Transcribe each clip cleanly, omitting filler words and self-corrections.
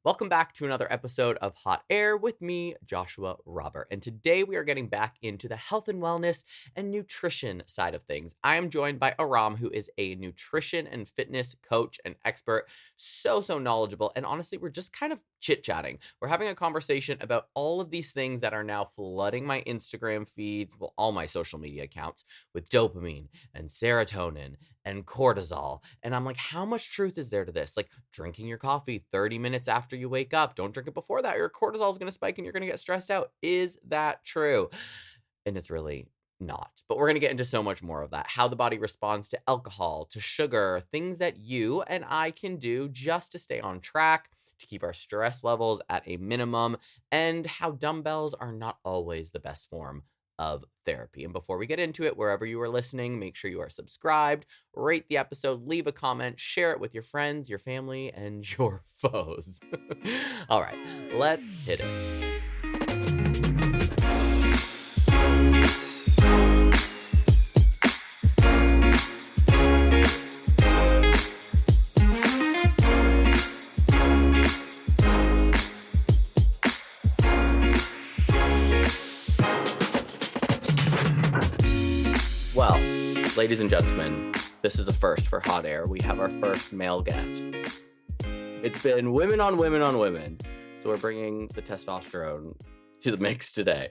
Welcome back to another episode of Hot Air with me, Joshua Robert. And today we are getting back into the health and wellness and nutrition side of things. I am joined by Aram, who is a nutrition and fitness coach and expert. So knowledgeable. And honestly, we're just kind of chit-chatting. We're having a conversation about all of these things that are now flooding my Instagram feeds, well, all my social media accounts with dopamine and serotonin and cortisol. And I'm like, how much truth is there to this? Like drinking your coffee 30 minutes after you wake up. Don't drink it before that. Your cortisol is going to spike and you're going to get stressed out. Is that true? And it's really not. But we're going to get into so much more of that. How the body responds to alcohol, to sugar, things that you and I can do just to stay on track, to keep our stress levels at a minimum, and how dumbbells are not always the best form of therapy. And before we get into it, wherever you are listening, make sure you are subscribed, rate the episode, leave a comment, share it with your friends, your family, and your foes. All right, let's hit it. Well, ladies and gentlemen, this is the first for Hot Air. We have our first male guest. It's been women on women on women. So we're bringing the testosterone to the mix today.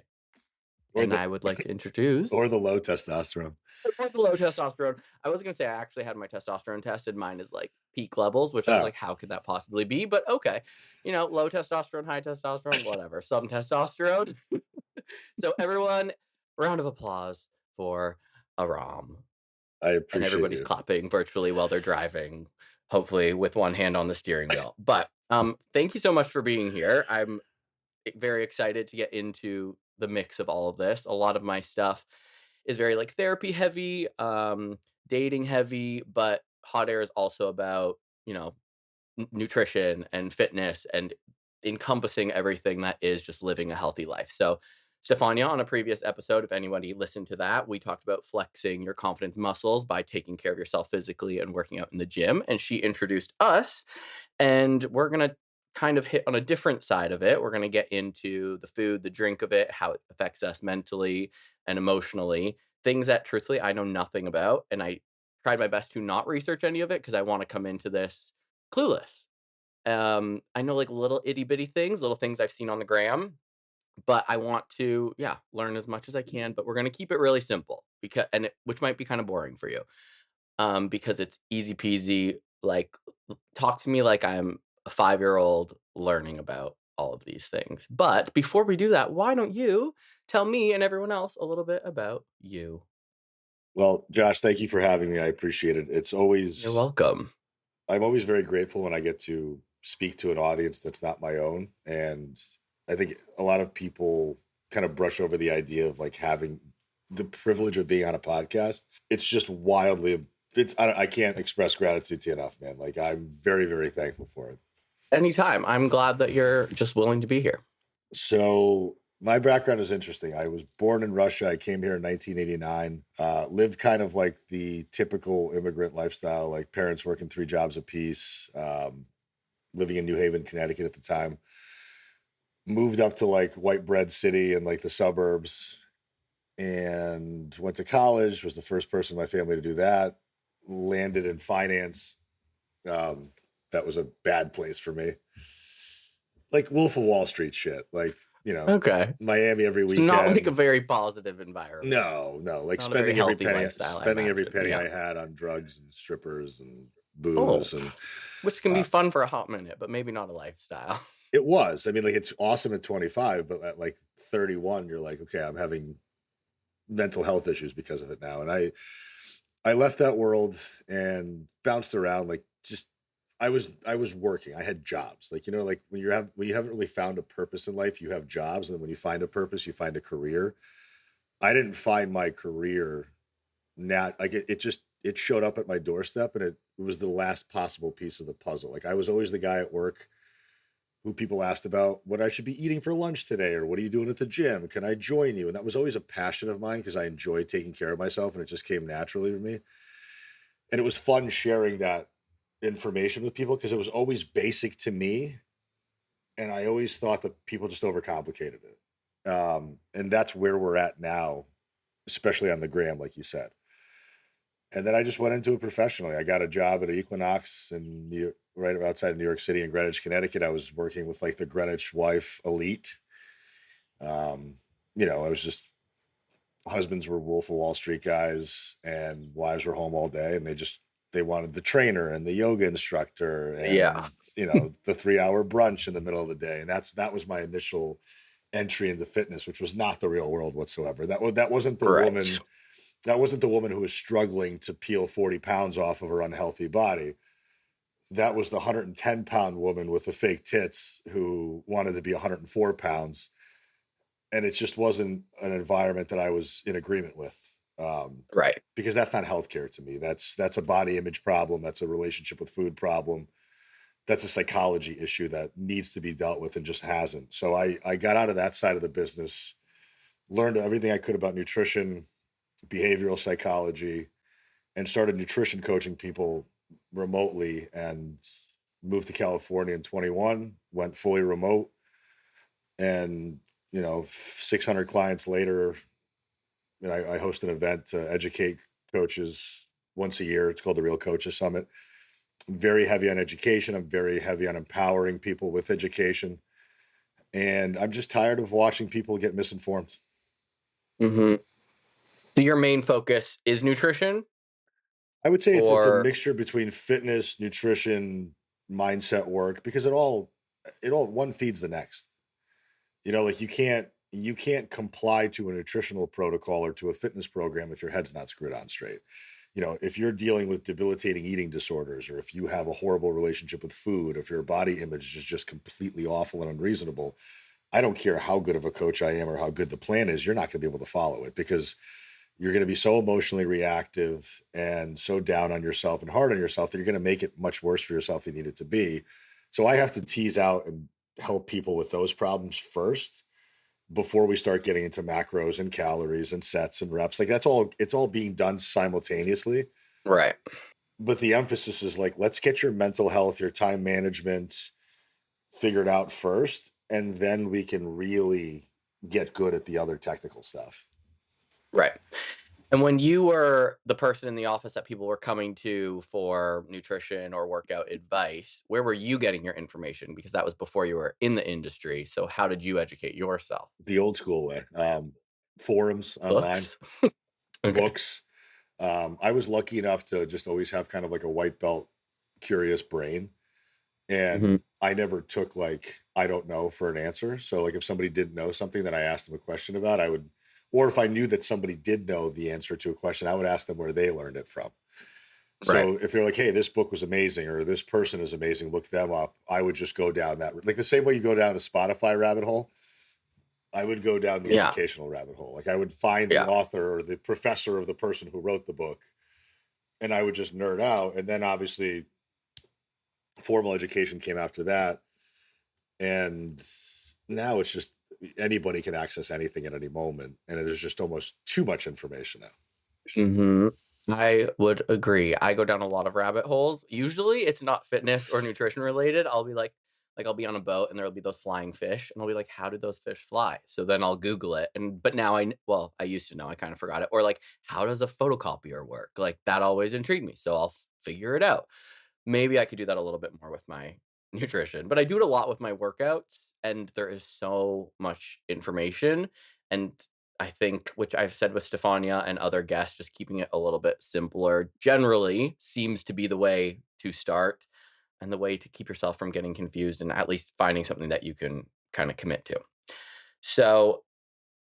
I would like to introduce... Or the low testosterone. Or the low testosterone. I was going to say I actually had my testosterone tested. Mine is like peak levels, which I was like, how could that possibly be? But okay. You know, low testosterone, high testosterone, whatever. Some testosterone. So everyone, round of applause for Aram. I appreciate it. And everybody's clapping virtually while they're driving, hopefully with one hand on the steering wheel. But thank you so much for being here. I'm very excited to get into the mix of all of this. A lot of my stuff is very like therapy heavy, dating heavy, but Hot Air is also about, you know, nutrition and fitness and encompassing everything that is just living a healthy life. So Stefania, on a previous episode, if anybody listened to that, we talked about flexing your confidence muscles by taking care of yourself physically and working out in the gym. And she introduced us, and we're going to kind of hit on a different side of it. We're going to get into the food, the drink of it, how it affects us mentally and emotionally, things that truthfully I know nothing about. And I tried my best to not research any of it because I want to come into this clueless. I know like little itty bitty things, little things I've seen on the gram, but I want to, learn as much as I can, but we're going to keep it really simple which might be kind of boring for you. Because it's easy peasy. Like talk to me like I'm a 5-year-old learning about all of these things. But before we do that, why don't you tell me and everyone else a little bit about you? Well, Josh, thank you for having me. I appreciate it. You're welcome. I'm always very grateful when I get to speak to an audience that's not my own. And I think a lot of people kind of brush over the idea of like having the privilege of being on a podcast. It's just wildly, I can't express gratitude to you enough, man. Like I'm very, very thankful for it. Anytime. I'm glad that you're just willing to be here. So my background is interesting. I was born in Russia. I came here in 1989, lived kind of like the typical immigrant lifestyle, like parents working 3 jobs apiece, living in New Haven, Connecticut at the time. Moved up to like white bread city and like the suburbs and went to college, was the first person in my family to do that, landed in finance. That was a bad place for me. Like Wolf of Wall Street shit. Like, you know, okay. Miami every weekend. It's not like a very positive environment. No. Like not spending every penny I had on drugs and strippers and booze and which can be fun for a hot minute, but maybe not a lifestyle. It was. I mean, like it's awesome at 25, but at like 31, you're like, okay, I'm having mental health issues because of it now. And I left that world and bounced around. Like just, I was working. I had jobs. Like, you know, like when you haven't really found a purpose in life, you have jobs. And then when you find a purpose, you find a career. I didn't find my career it showed up at my doorstep, and it was the last possible piece of the puzzle. Like I was always the guy at work who people asked about what I should be eating for lunch today, or what are you doing at the gym? Can I join you? And that was always a passion of mine because I enjoyed taking care of myself, and it just came naturally to me. And it was fun sharing that information with people because it was always basic to me and I always thought that people just overcomplicated it. And that's where we're at now, especially on the gram, like you said. And then I just went into it professionally. I got a job at Equinox in right outside of New York City in Greenwich, Connecticut. I was working with like the Greenwich Wife Elite. Um, I was just husbands were Wolf of Wall Street guys, and wives were home all day, and they wanted the trainer and the yoga instructor, Yeah. and the 3 hour brunch in the middle of the day, and that was my initial entry into fitness, which was not the real world whatsoever. That wasn't the Right. woman. That wasn't the woman who was struggling to peel 40 pounds off of her unhealthy body. That was the 110-pound woman with the fake tits who wanted to be 104 pounds. And it just wasn't an environment that I was in agreement with. Right. Because that's not healthcare to me. That's a body image problem. That's a relationship with food problem. That's a psychology issue that needs to be dealt with and just hasn't. So I got out of that side of the business, learned everything I could about nutrition, behavioral psychology, and started nutrition coaching people remotely, and moved to California in 21, went fully remote, and 600 clients later, I host an event to educate coaches once a year. It's called the Real Coaches Summit. I'm very heavy on education. I'm very heavy on empowering people with education. And I'm just tired of watching people get misinformed. Hmm. So your main focus is nutrition, I would say it's a or mixture between fitness, nutrition, mindset work, because it all one feeds the next. Like you can't comply to a nutritional protocol or to a fitness program if your head's not screwed on straight. If you're dealing with debilitating eating disorders, or if you have a horrible relationship with food, if your body image is just completely awful and unreasonable, I don't care how good of a coach I am or how good the plan is, you're not going to be able to follow it, because you're going to be so emotionally reactive and so down on yourself and hard on yourself that you're going to make it much worse for yourself than you need it to be. So I have to tease out and help people with those problems first before we start getting into macros and calories and sets and reps. Like it's all being done simultaneously. right. But the emphasis is like, let's get your mental health, your time management figured out first. And then we can really get good at the other technical stuff. Right. And when you were the person in the office that people were coming to for nutrition or workout advice, where were you getting your information? Because that was before you were in the industry. So how did you educate yourself? The old school way. Forums online, Books? Okay. books. I was lucky enough to just always have kind of like a white belt curious brain. Hmm. And I never took like, I don't know for an answer. So like if somebody didn't know something that I asked them a question about, or if I knew that somebody did know the answer to a question, I would ask them where they learned it from. Right. So if they're like, hey, this book was amazing, or this person is amazing, look them up, I would just go down that, like the same way you go down the Spotify rabbit hole, I would go down the Yeah. educational rabbit hole. Like I would find the Yeah. author or the professor of the person who wrote the book, and I would just nerd out. And then obviously formal education came after that. And now it's just anybody can access anything at any moment. And there's just almost too much information now. Hmm. I would agree. I go down a lot of rabbit holes. Usually it's not fitness or nutrition related. I'll be like I'll be on a boat and there'll be those flying fish and I'll be like, how do those fish fly? So then I'll Google it. And but now well, I used to know, I kind of forgot it. Or like, how does a photocopier work? Like that always intrigued me. So I'll figure it out. Maybe I could do that a little bit more with my nutrition, but I do it a lot with my workouts, and there is so much information. And I think, which I've said with Stefania and other guests, just keeping it a little bit simpler generally seems to be the way to start and the way to keep yourself from getting confused and at least finding something that you can kind of commit to. So,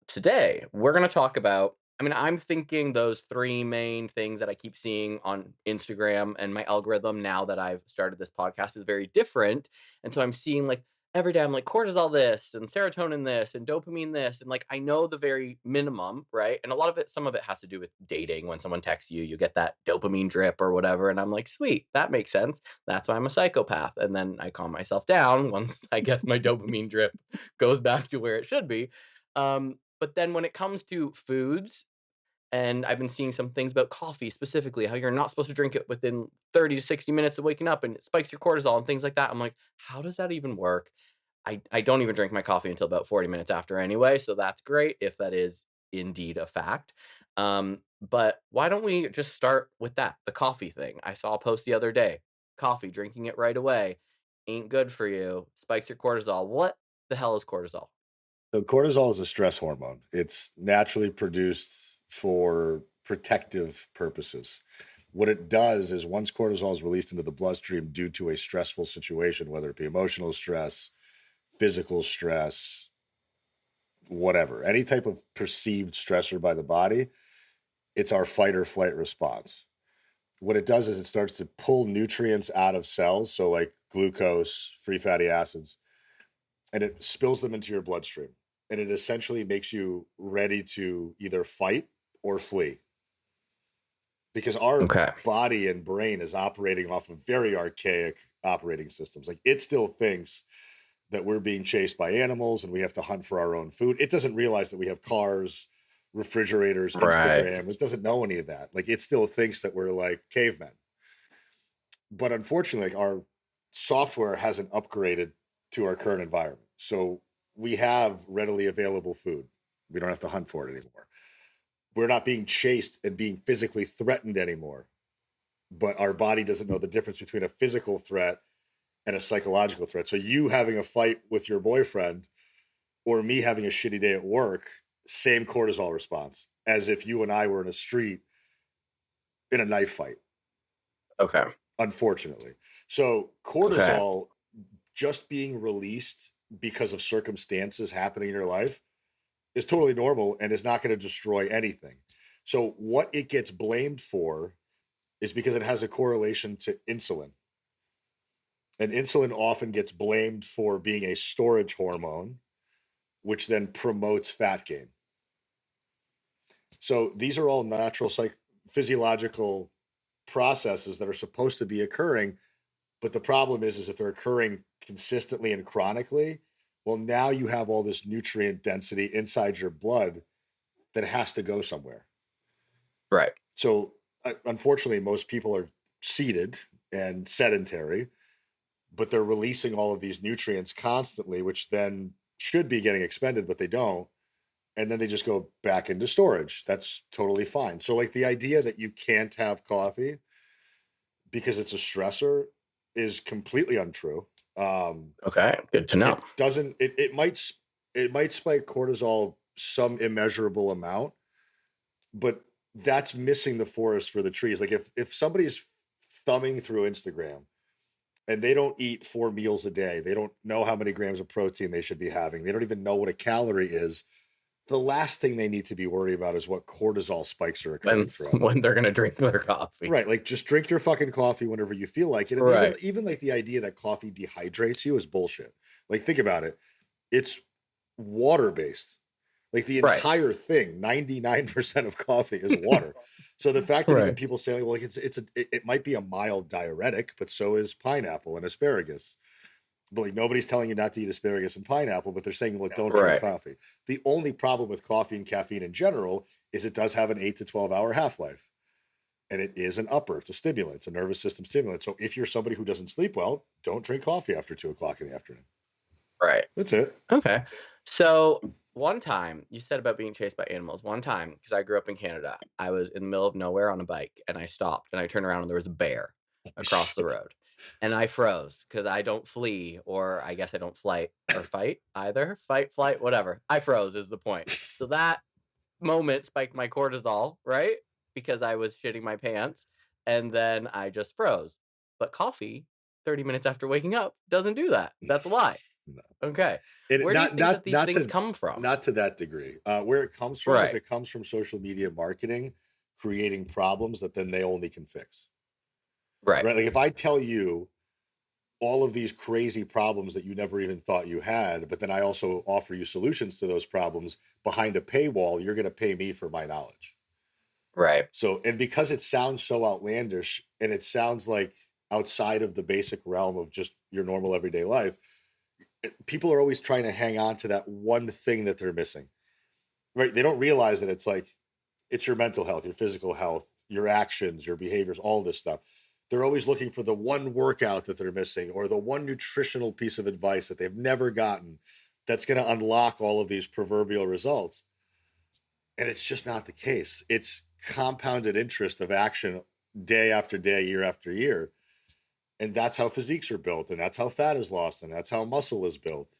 today, we're going to talk about. I mean, I'm thinking those three main things that I keep seeing on Instagram, and my algorithm now that I've started this podcast is very different. And so I'm seeing like every day I'm like cortisol this and serotonin this and dopamine this. And like I know the very minimum, right? And a lot of it, some of it has to do with dating. When someone texts you, you get that dopamine drip or whatever. And I'm like, sweet, that makes sense. That's why I'm a psychopath. And then I calm myself down once I guess my dopamine drip goes back to where it should be. But then when it comes to foods, and I've been seeing some things about coffee specifically, how you're not supposed to drink it within 30 to 60 minutes of waking up and it spikes your cortisol and things like that. I'm like, how does that even work? I don't even drink my coffee until about 40 minutes after anyway, so that's great if that is indeed a fact. But why don't we just start with that, the coffee thing? I saw a post the other day. Coffee, drinking it right away ain't good for you, spikes your cortisol. What the hell is cortisol? So cortisol is a stress hormone. It's naturally produced for protective purposes. What it does is once cortisol is released into the bloodstream due to a stressful situation, whether it be emotional stress, physical stress, whatever, any type of perceived stressor by the body, it's our fight or flight response. What it does is it starts to pull nutrients out of cells, so like glucose, free fatty acids, and it spills them into your bloodstream. And it essentially makes you ready to either fight or flee because our Okay. body and brain is operating off of very archaic operating systems. Like it still thinks that we're being chased by animals and we have to hunt for our own food. It doesn't realize that we have cars, refrigerators, Right. Instagram. It doesn't know any of that. Like it still thinks that we're like cavemen. But unfortunately, like our software hasn't upgraded to our current environment. So we have readily available food. We don't have to hunt for it anymore. We're not being chased and being physically threatened anymore. But our body doesn't know the difference between a physical threat and a psychological threat. So you having a fight with your boyfriend or me having a shitty day at work, same cortisol response as if you and I were in a street in a knife fight, Okay. unfortunately. So Okay. cortisol just being released because of circumstances happening in your life is totally normal and is not going to destroy anything. So what it gets blamed for is because it has a correlation to insulin. And insulin often gets blamed for being a storage hormone, which then promotes fat gain. So these are all natural physiological processes that are supposed to be occurring. But the problem is if they're occurring consistently and chronically, well, now you have all this nutrient density inside your blood that has to go somewhere. Right. So, unfortunately, most people are seated and sedentary, but they're releasing all of these nutrients constantly, which then should be getting expended, but they don't. And then they just go back into storage. That's totally fine. So, like the idea that you can't have coffee because it's a stressor is completely untrue. Um, Okay. Good to know. it doesn't. It might spike cortisol some immeasurable amount, but that's missing the forest for the trees. Like if somebody's thumbing through Instagram and they don't eat 4 meals a day, they don't know how many grams of protein they should be having. They don't even know what a calorie is. The last thing they need to be worried about is what cortisol spikes are occurring When throughout the when day. they're gonna drink their coffee. Right, like just drink your fucking coffee whenever you feel like it. And even Right. even like the idea that coffee dehydrates you is bullshit. Like think about it. It's water based. Like the Right. entire thing, 99% of coffee is water. So the fact that even Right. people say, like, well, like it might be a mild diuretic, but so is pineapple and asparagus. But like nobody's telling you not to eat asparagus and pineapple, but they're saying, well, don't drink Right. coffee. The only problem with coffee and caffeine in general is it does have an 8 to 12 hour half life. And it is an upper, it's a stimulant, it's a nervous system stimulant. So if you're somebody who doesn't sleep well, don't drink coffee after 2 o'clock in the afternoon. Right. That's it. Okay. So one time you said about being chased by animals. One time, because I grew up in Canada, I was in the middle of nowhere on a bike and I stopped and I turned around and there was a bear across the road. And I froze because I don't flee, or I guess I don't flight or fight either. Fight, flight, whatever. I froze is the point. So that moment spiked my cortisol, right? Because I was shitting my pants and then I just froze. But coffee, 30 minutes after waking up, doesn't do that. That's a lie. No. Okay. It Where do you not think that not these not things to come from? not to that degree. Where it comes from is Right. it comes from social media marketing, creating problems that then they only can fix. Right. Right? Like if I tell you all of these crazy problems that you never even thought you had, but then I also offer you solutions to those problems behind a paywall, you're going to pay me for my knowledge. Right. So, and because it sounds so outlandish and it sounds like outside of the basic realm of just your normal everyday life, people are always trying to hang on to that one thing that they're missing. Right? They don't realize that it's like it's your mental health, your physical health, your actions, your behaviors, all this stuff. They're always looking for the one workout that they're missing or the one nutritional piece of advice that they've never gotten that's going to unlock all of these proverbial results. And it's just not the case. It's compounded interest of action day after day, year after year. And that's how physiques are built. And that's how fat is lost. And that's how muscle is built.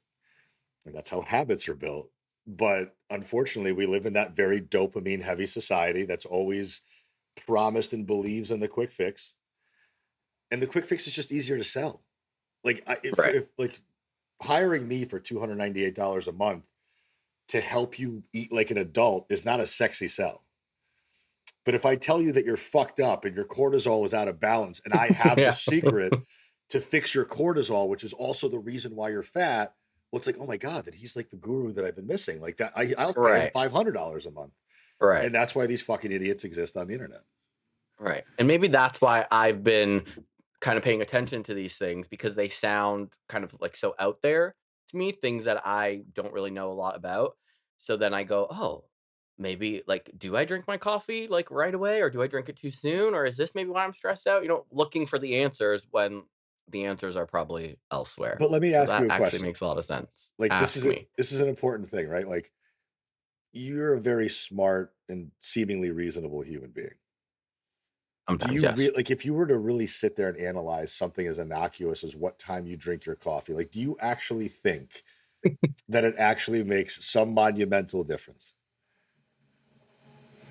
And that's how habits are built. But unfortunately, we live in that very dopamine heavy society that's always promised and believes in the quick fix. And the quick fix is just easier to sell. Like Right. if like hiring me for $298 a month to help you eat like an adult is not a sexy sell. But if I tell you that you're fucked up and your cortisol is out of balance and I have the Yeah. secret to fix your cortisol, which is also the reason why you're fat, well, it's like, oh my God, that he's like the guru that I've been missing. Like that, I'll pay him Right. $500 a month. Right. And that's why these fucking idiots exist on the internet. Right. And maybe that's why I've been kind of paying attention to these things because they sound kind of like so out there to me, things that I don't really know a lot about. So then I go, oh, maybe like, do I drink my coffee like right away or do I drink it too soon? Or is this maybe why I'm stressed out? Looking for the answers when the answers are probably elsewhere. But let me So ask that you a actually question. makes a lot of sense. Like Ask me. this is an important thing, right? Like you're a very smart and seemingly reasonable human being. Do Sometimes, you yes. like if you were to really sit there and analyze something as innocuous as what time you drink your coffee, like do you actually think that it actually makes some monumental difference?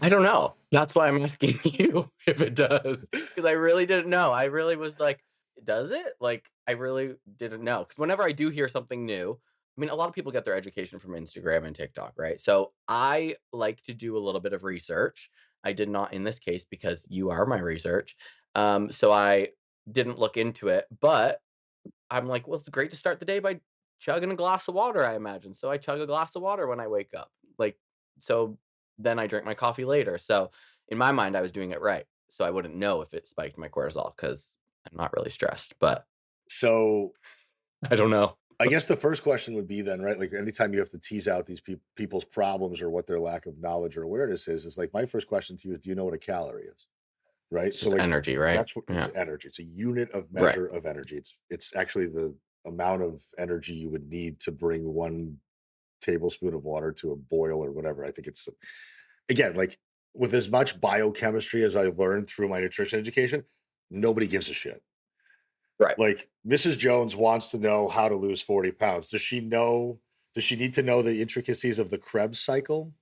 I don't know. That's why I'm asking you if it does, because I really didn't know. I really was like, "Does it?" Like, I really didn't know. Because whenever I do hear something new, I mean, a lot of people get their education from Instagram and TikTok, right? So I like to do a little bit of research. I did not in this case because you are my research. So I didn't look into it, but I'm like, well, it's great to start the day by chugging a glass of water, I imagine. So I chug a glass of water when I wake up. Like, so then I drink my coffee later. So in my mind, I was doing it right. So I wouldn't know if it spiked my cortisol because I'm not really stressed, but So I don't know. I guess the first question would be then, right? Like anytime you have to tease out these people's problems or what their lack of knowledge or awareness is like my first question to you is, do you know what a calorie is? Right. It's So just like energy, right? that's what it's Yeah. energy. It's a unit of Right. measure of energy. It's actually the amount of energy you would need to bring one tablespoon of water to a boil or whatever. I think it's again like with as much biochemistry as I learned through my nutrition education, nobody gives a shit. Right. Like Mrs. Jones wants to know how to lose 40 pounds. Does she know? Does she need to know the intricacies of the Krebs cycle?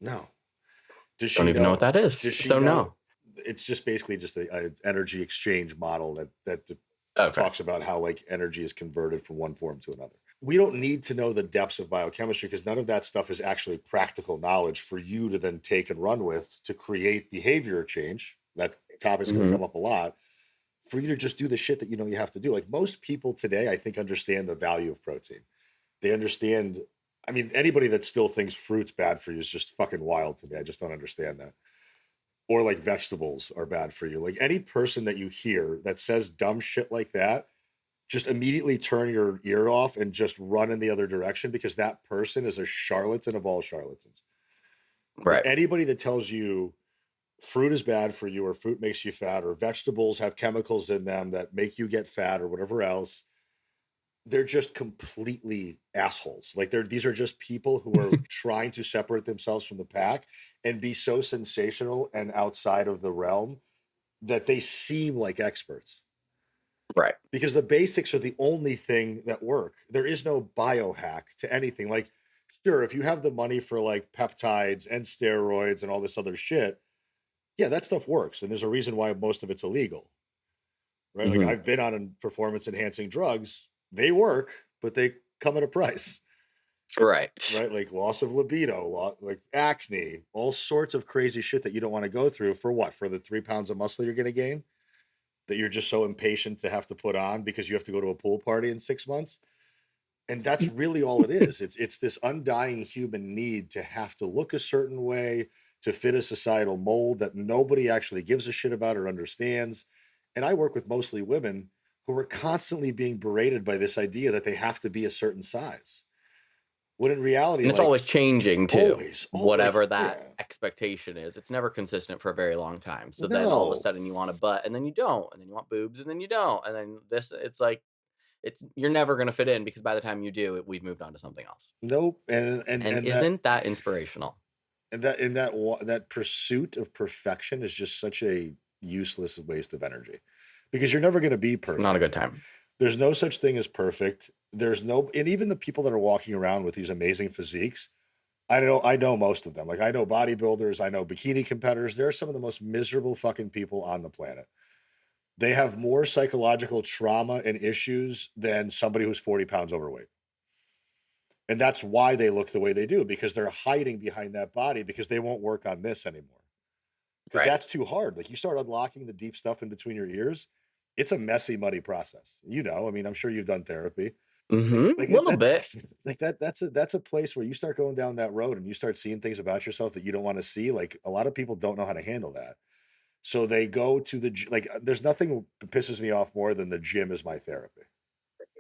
No. Does Don't she even know what know? that is. Does she So know? no. It's just basically just a energy exchange model that Okay. talks about how like energy is converted from one form to another. We don't need to know the depths of biochemistry because none of that stuff is actually practical knowledge for you to then take and run with to create behavior change. That topic's going to Hmm. come up a lot for you to just do the shit that you know you have to do. Like most people today, I think understand the value of protein. They understand. I mean, anybody that still thinks fruit's bad for you is just fucking wild to me. I just don't understand that. Or like vegetables are bad for you. Like any person that you hear that says dumb shit like that, just immediately turn your ear off and just run in the other direction because that person is a charlatan of all charlatans. Like Right. anybody that tells you fruit is bad for you or fruit makes you fat or vegetables have chemicals in them that make you get fat or whatever else, they're just completely assholes. Like these are just people who are trying to separate themselves from the pack and be so sensational and outside of the realm that they seem like experts Right. because the basics are the only thing that work. There is no biohack to anything. Like, sure, if you have the money for like peptides and steroids and all this other shit, yeah, that stuff works. And there's a reason why most of it's illegal, right? Like, Hmm. I've been on performance enhancing drugs, they work, but they come at a price, Right. right? Like loss of libido, like acne, all sorts of crazy shit that you don't want to go through for what? For the 3 pounds of muscle you're going to gain? That you're just so impatient to have to put on because you have to go to a pool party in 6 months. And that's really all it is. It's this undying human need to have to look a certain way to fit a societal mold that nobody actually gives a shit about or understands. And I work with mostly women who are constantly being berated by this idea that they have to be a certain size. When in reality, And it's like always changing too, always, oh, like whatever that yeah, expectation is. It's never consistent for a very long time. So then all of a no, sudden you want a butt and then you don't, and then you want boobs and then you don't, and then this it's like you're never gonna fit in because by the time you do, we've moved on to something else. nope, And isn't that inspirational? that pursuit of perfection is just such a useless waste of energy because you're never going to be It's not a perfect. good time. There's no such thing as perfect. There's no, and even the people that are walking around with these amazing physiques, I know most of them. Like I know bodybuilders, I know bikini competitors. They're some of the most miserable fucking people on the planet. They have more psychological trauma and issues than somebody who's 40 pounds overweight. And that's why they look the way they do, because they're hiding behind that body because they won't work on this anymore. Because Right. that's too hard. Like you start unlocking the deep stuff in between your ears, it's a messy, muddy process. I mean, I'm sure you've done therapy. Mhm. A little That bit. like that's a place where you start going down that road and you start seeing things about yourself that you don't want to see. Like a lot of people don't know how to handle that. So they go to like there's nothing that pisses me off more than the gym is my therapy.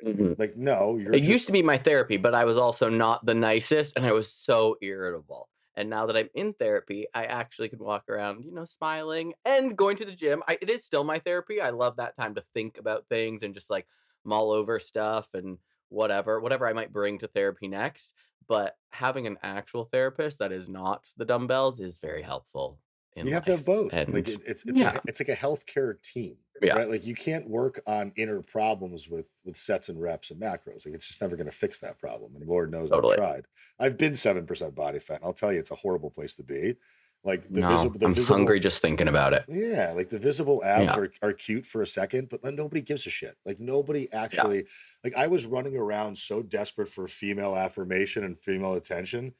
Mhm. Like, no, you're It used to just be my therapy, but I was also not the nicest and I was so irritable. And now that I'm in therapy, I actually can walk around, smiling and going to the gym. It is still my therapy. I love that time to think about things and just like mull over stuff and whatever I might bring to therapy next. But having an actual therapist that is not the dumbbells is very helpful in you have to have life. both. Like And yeah, it's like a healthcare team, yeah, right? Like you can't work on inner problems with sets and reps and macros. Like it's just never going to fix that problem. And Lord knows I've totally. tried. I've been 7% body fat. And I'll tell you, it's a horrible place to be. Like No, the I'm hungry visible, just thinking about it. yeah, like the visible abs Yeah, are cute for a second, but then nobody gives a shit. Like nobody yeah. actually, like I was running around so desperate for female affirmation and female attention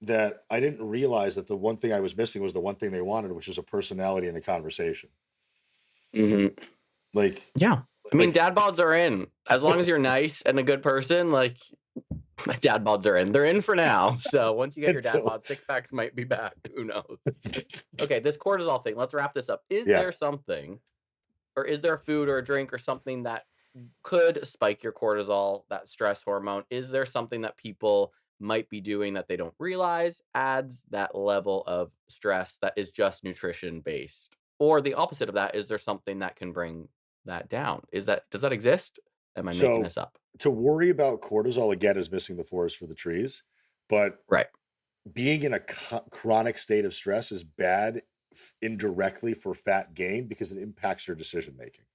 that I didn't realize that the one thing I was missing was the one thing they wanted, which was a personality and a conversation. Mhm. Like, Yeah. I mean, like dad bods are in. As long as you're nice and a good person, like, dad bods are in. They're in for now. So once you get your dad until bod, six packs might be back. Who knows? Okay, this cortisol thing, let's wrap this up. Is yeah. there something, or is there a food or a drink or something that could spike your cortisol, that stress hormone? Is there something that people might be doing that they don't realize adds that level of stress that is just nutrition based? Or the opposite of that, is there something that can bring that down? Does that exist? Am I making So this up? to worry about cortisol again is missing the forest for the trees, but Right. being in a chronic state of stress is bad indirectly for fat gain because it impacts your decision making.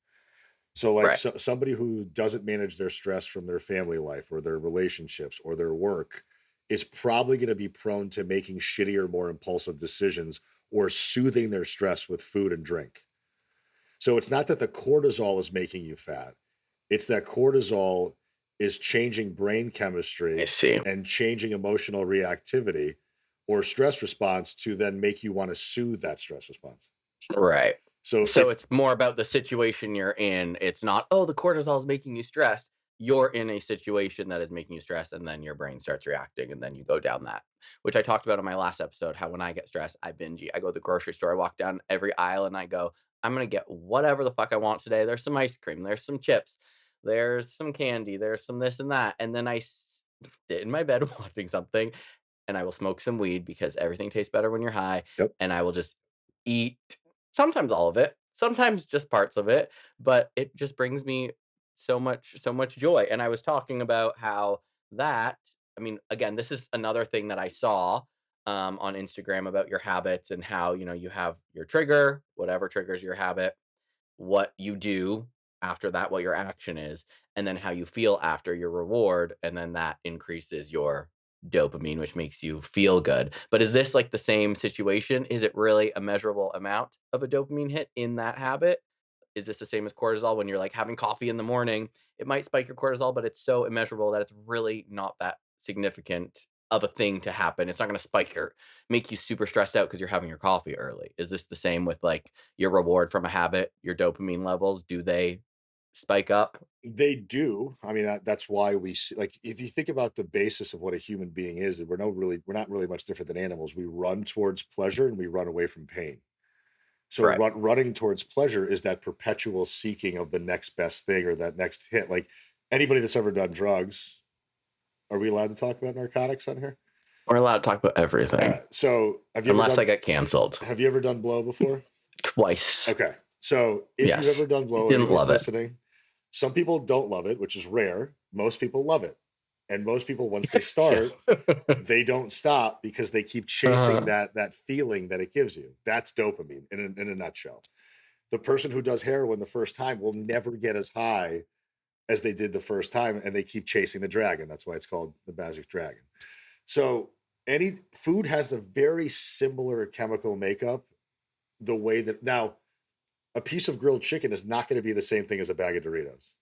So, like Right. somebody who doesn't manage their stress from their family life or their relationships or their work is probably going to be prone to making shittier, more impulsive decisions or soothing their stress with food and drink. So, it's not that the cortisol is making you fat, it's that cortisol is changing brain I chemistry see. and changing emotional reactivity or stress response to then make you want to soothe that stress response. Right. So, So it's it's more about the situation you're in. It's not, oh, the cortisol is making you stressed. You're in a situation that is making you stressed, and then your brain starts reacting, and then you go down that, which I talked about in my last episode. How when I get stressed, I binge eat. I go to the grocery store, I walk down every aisle, and I go, I'm gonna get whatever the fuck I want today. There's some ice cream, there's some chips, there's some candy, there's some this and that, and then I sit in my bed watching something, and I will smoke some weed because everything tastes better when you're high, yep. and I will just eat sometimes all of it, sometimes just parts of it, but it just brings me so much joy. And I was talking about how that I mean, again, this is another thing that I saw on Instagram about your habits and how, you have your trigger, whatever triggers your habit, what you do after that, what your action is, and then how you feel after your reward. And then that increases your dopamine, which makes you feel good. But is this like the same situation? Is it really a measurable amount of a dopamine hit in that habit? Is this the same as cortisol when you're like having coffee in the morning? It might spike your cortisol, but it's so immeasurable that it's really not that significant of a thing to happen. It's not going to make you super stressed out because you're having your coffee early. Is this the same with like your reward from a habit, your dopamine levels? Do they spike up? They do. I mean, that's why like if you think about the basis of what a human being is, we're not really much different than animals. We run towards pleasure and we run away from pain. So Right. running towards pleasure is that perpetual seeking of the next best thing or that next hit. Like anybody that's ever done drugs Are we allowed to talk about narcotics on here? We're allowed to talk about All everything right. So unless I get canceled have you ever done blow before? twice. Okay. So if you've ever Yes. done blow, Didn't anybody's love it. listening, some people don't love it, which is rare. Most people love it. And most people, once they start, Yeah. they don't stop because they keep chasing uh, that feeling that it gives you. That's dopamine in a nutshell. The person who does heroin the first time will never get as high as they did the first time, and they keep chasing the dragon. That's why it's called the magic dragon. So any food has a very similar chemical makeup. The way that now a piece of grilled chicken is not going to be the same thing as a bag of Doritos,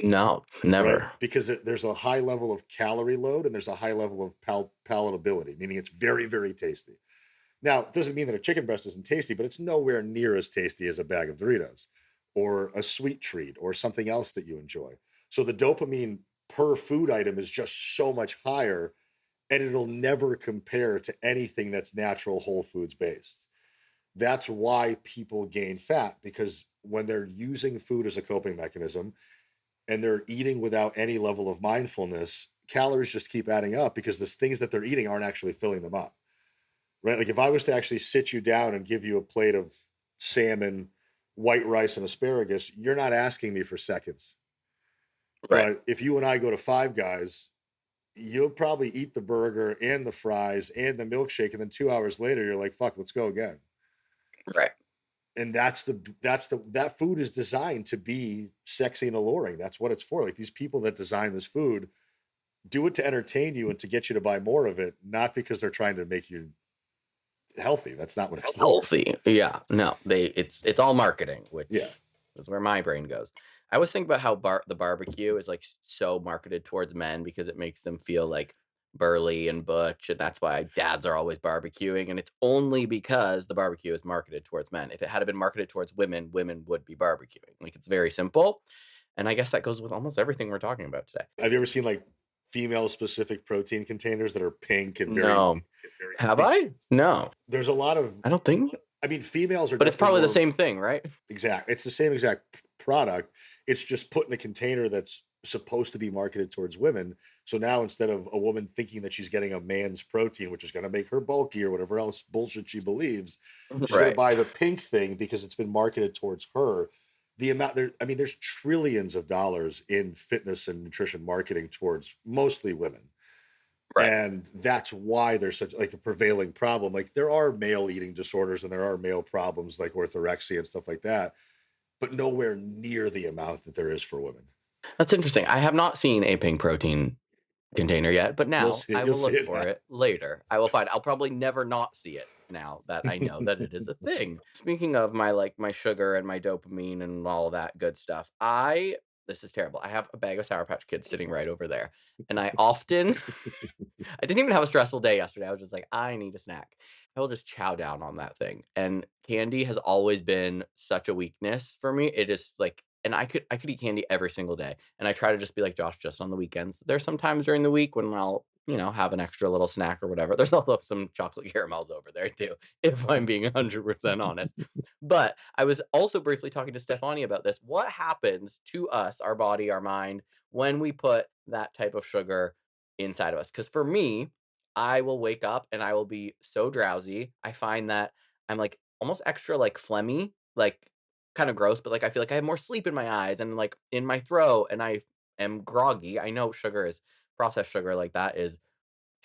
no, right? never. Because there's a high level of calorie load and there's a high level of palatability, meaning it's very, very tasty. Now, it doesn't mean that a chicken breast isn't tasty, but it's nowhere near as tasty as a bag of Doritos or a sweet treat or something else that you enjoy. So the dopamine per food item is just so much higher, and it'll never compare to anything that's natural whole foods based. That's why people gain fat, because when they're using food as a coping mechanism and they're eating without any level of mindfulness, calories just keep adding up because the things that they're eating aren't actually filling them up. Right? Like if I was to actually sit you down and give you a plate of salmon, white rice, and asparagus, you're not asking me for seconds. Right. But if you and I go to Five Guys, you'll probably eat the burger and the fries and the milkshake, and then 2 hours later, you're like, "Fuck, let's go again." Right. And that food is designed to be sexy and alluring. That's what it's for. Like these people that design this food do it to entertain you and to get you to buy more of it, not because they're trying to make you healthy. That's not what it's for. Healthy. Yeah. No, it's all marketing, Yeah. which is where my brain goes. I always think about how the barbecue is like so marketed towards men because it makes them feel like burly and butch, and that's why dads are always barbecuing. And it's only because the barbecue is marketed towards men. If it had been marketed towards women, women would be barbecuing. Like it's very simple. And I guess that goes with almost everything we're talking about today. Have you ever seen like female specific protein containers that are pink and very No. Have they, I? No. there's a lot of I don't think, I mean females are but it's definitely probably the more same thing, right? exact. It's the same exact product. It's just put in a container that's supposed to be marketed towards women. So now instead of a woman thinking that she's getting a man's protein, which is going to make her bulky or whatever else bullshit she believes, she's going to Right. buy the pink thing because it's been marketed towards her. The amount there, I mean, there's trillions of dollars in fitness and nutrition marketing towards mostly women. Right. And that's why there's such like a prevailing problem. Like there are male eating disorders and there are male problems like orthorexia and stuff like that, but nowhere near the amount that there is for women. That's interesting. I have not seen a pink protein container yet, but You'll now see it. I You'll will see look it for now. it later. I will find I'll probably never not see it now that I know that it is a thing. Speaking of my sugar and my dopamine and all that good stuff, this is terrible. I have a bag of Sour Patch Kids sitting right over there. And I often I didn't even have a stressful day yesterday. I was just like, I need a snack. I will just chow down on that thing. And candy has always been such a weakness for me. It is like, and I could eat candy every single day. And I try to just be like Josh, just on the weekends. There's some times during the week when I'll, have an extra little snack or whatever. There's also some chocolate caramels over there too, if I'm being 100% honest. But I was also briefly talking to Stefani about this. What happens to us, our body, our mind, when we put that type of sugar inside of us? Because for me, I will wake up and I will be so drowsy. I find that I'm like almost extra like phlegmy, like kind of gross, but like I feel like I have more sleep in my eyes and like in my throat, and I am groggy. I know processed sugar like that is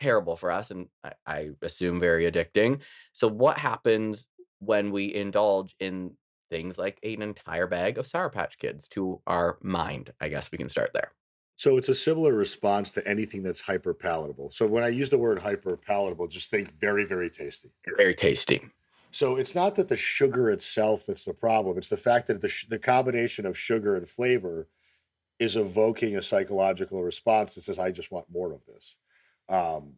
terrible for us, and I assume very addicting. So what happens when we indulge in things like an entire bag of Sour Patch Kids to our mind? I guess we can start there. So it's a similar response to anything that's hyper palatable. So when I use the word hyper palatable, just think very, very tasty. Very tasty. So it's not that the sugar itself that's the problem. It's the fact that the combination of sugar and flavor is evoking a psychological response that says, I just want more of this. Um,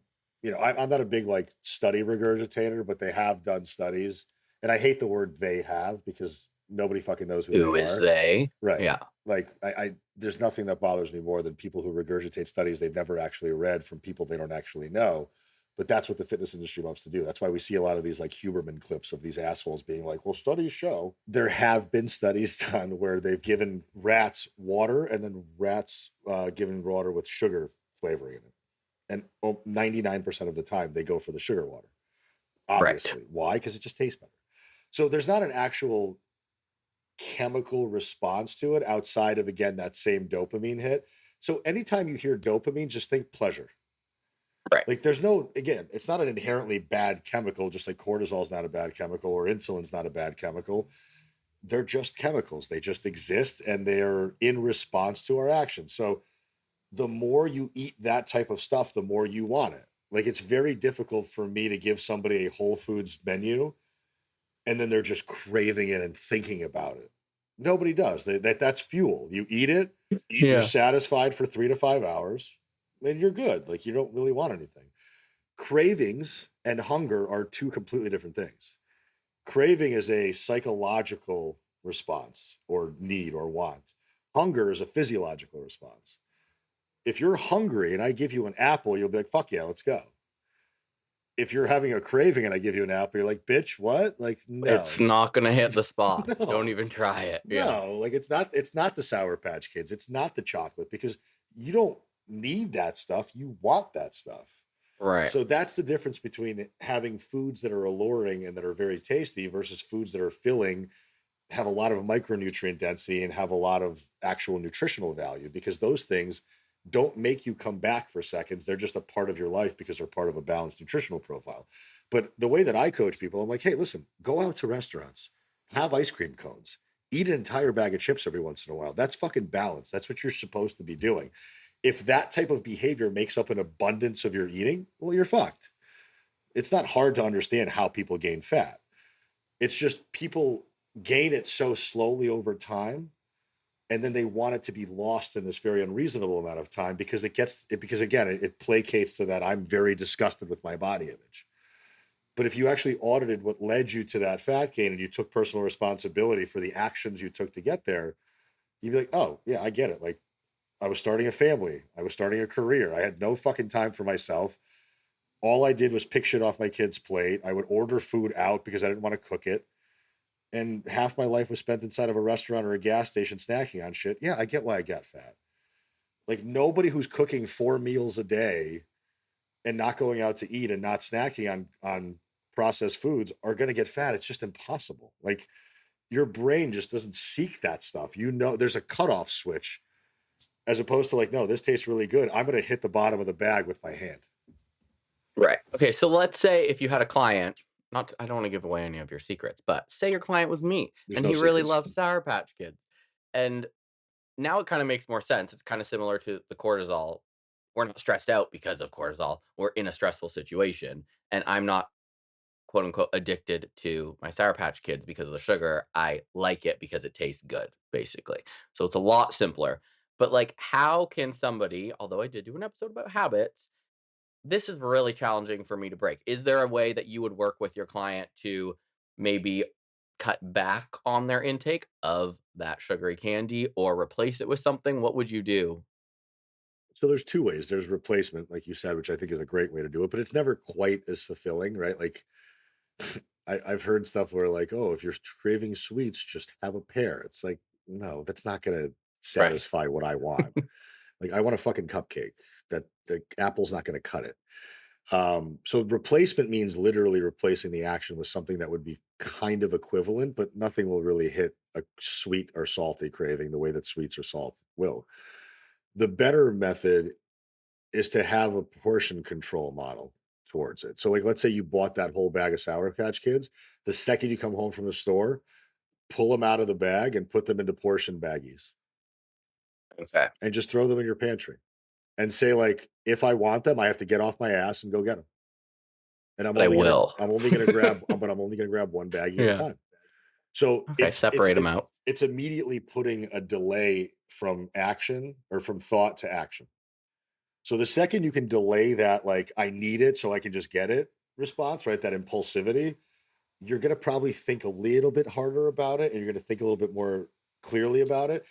I'm not a big like study regurgitator, but they have done studies. And I hate the word they have because nobody fucking knows who they Who is are. they? Right. Yeah. Like I there's nothing that bothers me more than people who regurgitate studies they've never actually read from people they don't actually know. But that's what the fitness industry loves to do. That's why we see a lot of these like Huberman clips of these assholes being like, well, studies show. There have been studies done where they've given rats water and then rats given water with sugar flavoring in it. And 99% of the time, they go for the sugar water. Right. Obviously. Why? Because it just tastes better. So there's not an actual chemical response to it outside of, again, that same dopamine hit. So anytime you hear dopamine, just think pleasure. Right. Like there's no, again, it's not an inherently bad chemical, just like cortisol is not a bad chemical or insulin's not a bad chemical. They're just chemicals. They just exist and they're in response to our actions. So the more you eat that type of stuff, the more you want it. Like it's very difficult for me to give somebody a Whole Foods menu and then they're just craving it and thinking about it. Nobody does. That's fuel. You eat it, you're Yeah. satisfied for 3 to 5 hours, and you're good. Like you don't really want anything. Cravings and hunger are two completely different things. Craving is a psychological response or need or want. Hunger is a physiological response. If you're hungry and I give you an apple, you'll be like, fuck yeah, let's go. If you're having a craving and I give you an apple, you're like, bitch, what? Like, It's no, not gonna hit the spot. Don't no, even try it. Yeah. no. Like it's not the Sour Patch Kids. It's not the chocolate because you don't need that stuff. You want that stuff. Right. So that's the difference between having foods that are alluring and that are very tasty versus foods that are filling, have a lot of micronutrient density and have a lot of actual nutritional value because those things don't make you come back for seconds. They're just a part of your life because they're part of a balanced nutritional profile. But the way that I coach people, I'm like, hey, listen, go out to restaurants, have ice cream cones, eat an entire bag of chips every once in a while. That's fucking balance. That's what you're supposed to be doing. If that type of behavior makes up an abundance of your eating, well, you're fucked. It's not hard to understand how people gain fat. It's just people gain it so slowly over time and then they want it to be lost in this very unreasonable amount of time because because again it placates to that I'm very disgusted with my body image. But if you actually audited what led you to that fat gain and you took personal responsibility for the actions you took to get there, you'd be like, oh yeah, I get it. Like I was starting a family, I was starting a career, I had no fucking time for myself. All I did was pick shit off my kid's plate. I would order food out because I didn't want to cook it, and half my life was spent inside of a restaurant or a gas station snacking on shit. Yeah, I get why I got fat. Like nobody who's cooking 4 meals a day and not going out to eat and not snacking on processed foods are going to get fat. It's just impossible. Like your brain just doesn't seek that stuff. You know, there's a cutoff switch as opposed to like, no, this tastes really good. I'm going to hit the bottom of the bag with my hand. Right. Okay, so let's say if you had a client, not I don't wanna give away any of your secrets, but say your client was me, There's and no he really secrets. loved Sour Patch Kids, and now it kinda makes more sense. It's kinda similar to the cortisol. We're not stressed out because of cortisol. We're in a stressful situation, and I'm not, quote, unquote, "addicted to my Sour Patch Kids because of the sugar." I like it because it tastes good, basically. So it's a lot simpler. But, like, how can somebody, although I did do an episode about habits, this is really challenging for me to break. Is there a way that you would work with your client to maybe cut back on their intake of that sugary candy or replace it with something? What would you do? So there's two ways. There's replacement, like you said, which I think is a great way to do it, but it's never quite as fulfilling, right? Like I've heard stuff where like, oh, if you're craving sweets, just have a pear. It's like, no, that's not gonna Right. satisfy what I want. Like I want a fucking cupcake. That the apple's not gonna cut it. So replacement means literally replacing the action with something that would be kind of equivalent, but nothing will really hit a sweet or salty craving the way that sweets or salt will. The better method is to have a portion control model towards it. So, like, let's say you bought that whole bag of Sour Patch Kids. The second you come home from the store, pull them out of the bag and put them into portion baggies Okay. and just throw them in your pantry and say, like, if I want them, I have to get off my ass and go get them. And But I will. I'm only gonna grab, but I'm only gonna grab one baggie at a Yeah. time. So Okay, separate them out. it's immediately putting a delay from action or from thought to action. So the second you can delay that, like, I need it so I can just get it response, right? That impulsivity, you're going to probably think a little bit harder about it and you're going to think a little bit more clearly about it.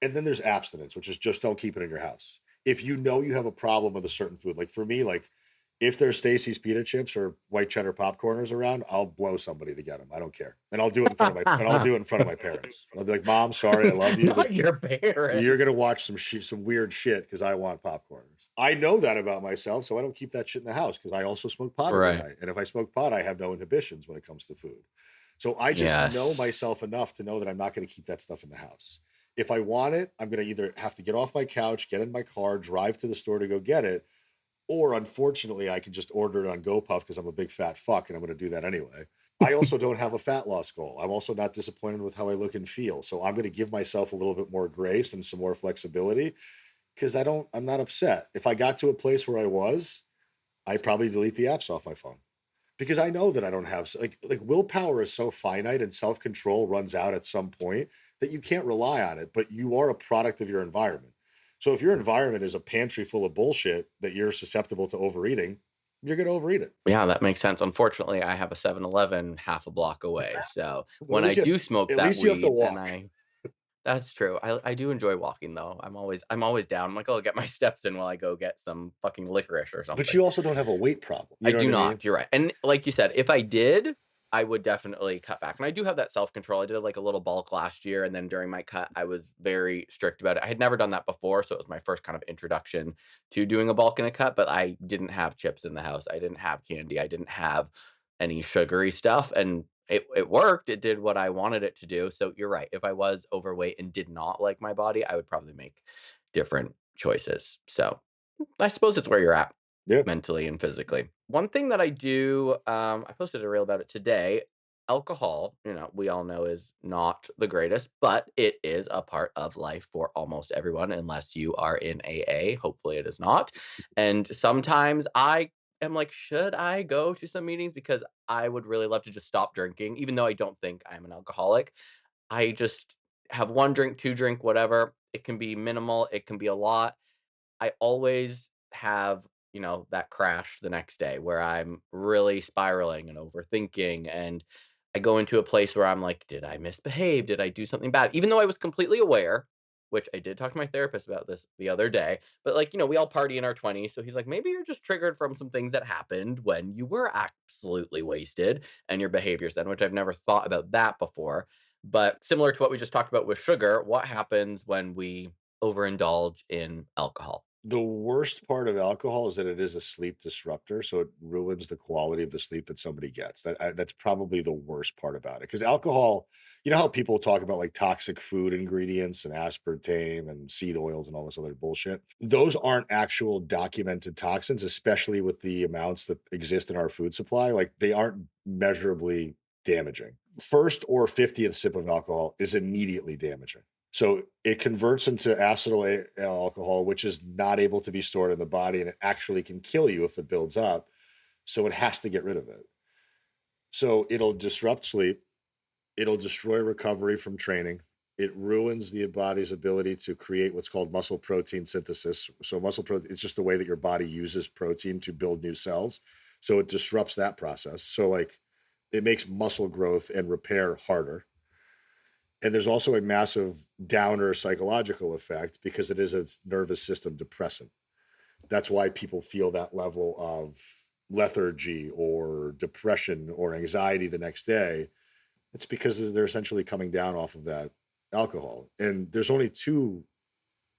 And then there's abstinence, which is just don't keep it in your house. If you know you have a problem with a certain food, like for me, like If there's Stacy's pita chips or white cheddar popcorners around, I'll blow somebody to get them. I don't care, and I'll do it in front of my parents. I'll be like, "Mom, sorry, I love you, but Not your you're parents. gonna watch some weird shit because I want popcorners." I know that about myself, so I don't keep that shit in the house because I also smoke pot every Right. night, and if I smoke pot, I have no inhibitions when it comes to food. So I just know Yes. myself enough to know that I'm not going to keep that stuff in the house. If I want it, I'm going to either have to get off my couch, get in my car, drive to the store to go get it, or unfortunately, I can just order it on GoPuff because I'm a big fat fuck and I'm going to do that anyway. I also don't have a fat loss goal. I'm also not disappointed with how I look and feel. So I'm going to give myself a little bit more grace and some more flexibility because I'm not upset. If I got to a place where I was, I'd probably delete the apps off my phone because I know that I don't have like willpower is so finite and self-control runs out at some point that you can't rely on it, but you are a product of your environment. So if your environment is a pantry full of bullshit that you're susceptible to overeating, you're going to overeat it. Yeah, that makes sense. Unfortunately, I have a 7-Eleven half a block away, so Well, when I do smoke at that least you have to weed and walk, I that's true. I do enjoy walking though. I'm always down. I'm like, "Oh, get my steps in while I go get some fucking licorice or but something." you also don't have a weight problem. You I know what do I mean? not, you're right, and like you said, if I did, I would definitely cut back, and I do have that self-control. I did, like, a little bulk last year, and then during my cut, I was very strict about it. I had never done that before, so it was my first kind of introduction to doing a bulk and a cut, but I didn't have chips in the house. I didn't have candy. I didn't have any sugary stuff, and it worked. It did what I wanted it to do, so you're right. If I was overweight and did not like my body, I would probably make different choices. So, I suppose it's where you're at Yeah. mentally and physically. One thing that I do, I posted a reel about it today. Alcohol, we all know is not the greatest, but it is a part of life for almost everyone, unless you are in AA. Hopefully, it is not. And sometimes I am like, should I go to some meetings? Because I would really love to just stop drinking, even though I don't think I'm an alcoholic. I just have one drink, two drink, whatever. It can be minimal, it can be a lot. I always have, that crash the next day where I'm really spiraling and overthinking. And I go into a place where I'm like, did I misbehave? Did I do something bad? Even though I was completely aware, which I did talk to my therapist about this the other day. But like, we all party in our 20s. So he's like, maybe you're just triggered from some things that happened when you were absolutely wasted and your behaviors then, which I've never thought about that before. But similar to what we just talked about with sugar, what happens when we overindulge in alcohol? The worst part of alcohol is that it is a sleep disruptor, so it ruins the quality of the sleep that somebody gets. That's probably the worst part about it. Because alcohol, you know how people talk about like toxic food ingredients and aspartame and seed oils and all this other bullshit? Those aren't actual documented toxins, especially with the amounts that exist in our food supply. Like they aren't measurably damaging. First or 50th sip of alcohol is immediately damaging. So it converts into acetyl alcohol, which is not able to be stored in the body, and it actually can kill you if it builds up. So it has to get rid of it. So it'll disrupt sleep. It'll destroy recovery from training. It ruins the body's ability to create what's called muscle protein synthesis. So muscle protein, it's just the way that your body uses protein to build new cells. So it disrupts that process. So like it makes muscle growth and repair harder. And there's also a massive downer psychological effect because it is a nervous system depressant. That's why people feel that level of lethargy or depression or anxiety the next day. It's because they're essentially coming down off of that alcohol. And there's only two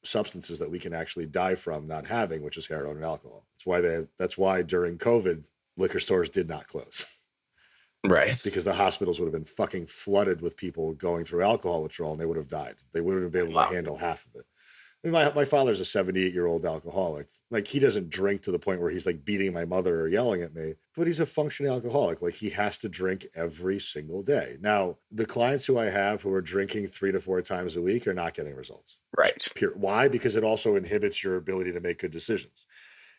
substances that we can actually die from not having, which is heroin and alcohol. That's why during COVID, liquor stores did not close. Right. Because the hospitals would have been fucking flooded with people going through alcohol withdrawal and they would have died. They wouldn't have been able to Wow. handle half of it. I mean, my father's a 78-year-old alcoholic. Like he doesn't drink to the point where he's like beating my mother or yelling at me, but he's a functioning alcoholic. Like he has to drink every single day. Now, the clients who I have who are drinking 3 to 4 times a week are not getting results. Right. Why? Because it also inhibits your ability to make good decisions.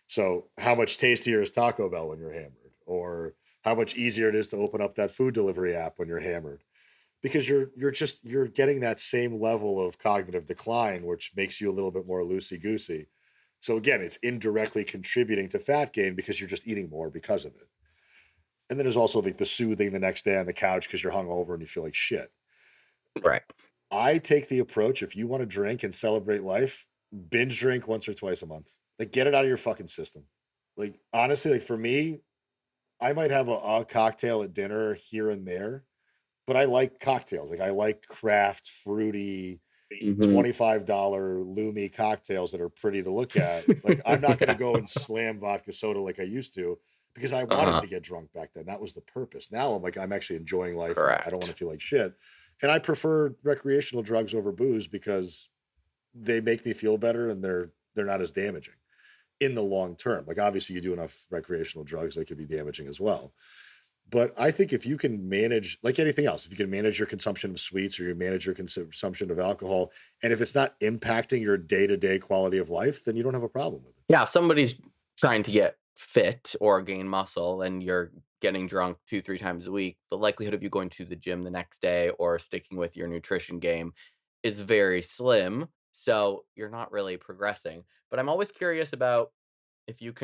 So, how much tastier is Taco Bell when you're hammered? Or how much easier it is to open up that food delivery app when you're hammered? Because you're getting that same level of cognitive decline, which makes you a little bit more loosey goosey. So again, it's indirectly contributing to fat gain because you're just eating more because of it. And then there's also like the soothing the next day on the couch because you're hungover and you feel like shit. Right. I take the approach if you want to drink and celebrate life, binge drink once or twice a month. Like get it out of your fucking system. Like, honestly, like for me, I might have a cocktail at dinner here and there, but I like cocktails. Like I like craft, fruity, Mhm. $25 Lumi cocktails that are pretty to look at. Like I'm not going to Yeah. go and slam vodka soda like I used to because I wanted Uh-huh. to get drunk back then. That was the purpose. Now I'm like I'm actually enjoying life and I don't want Correct. to feel like shit. And I prefer recreational drugs over booze because they make me feel better and they're not as damaging in the long term. Like obviously you do enough recreational drugs, they could be damaging as well. But I think if you can manage, like anything else, if you can manage your consumption of sweets or you manage your consumption of alcohol, and if it's not impacting your day to day quality of life, then you don't have a problem with it. Yeah, if somebody's trying to get fit or gain muscle and you're getting drunk 2, 3 times a week, the likelihood of you going to the gym the next day or sticking with your nutrition game is very slim, so you're not really progressing. But I'm always curious about if you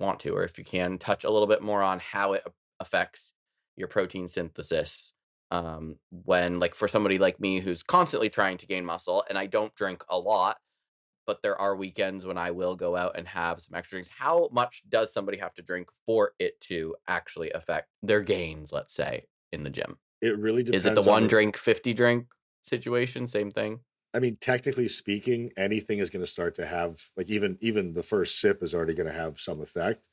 want to, or if you can, touch a little bit more on how it affects your protein synthesis, when like, for somebody like me who's constantly trying to gain muscle and I don't drink a lot, but there are weekends when I will go out and have some extra drinks. How much does somebody have to drink for it to actually affect their gains, let's say, in the gym? It really Is it the depends on 1 the, drink, 50 drink situation? Same thing? I mean, technically speaking, anything is going to start to have, like, even the first sip is already going to have some effect.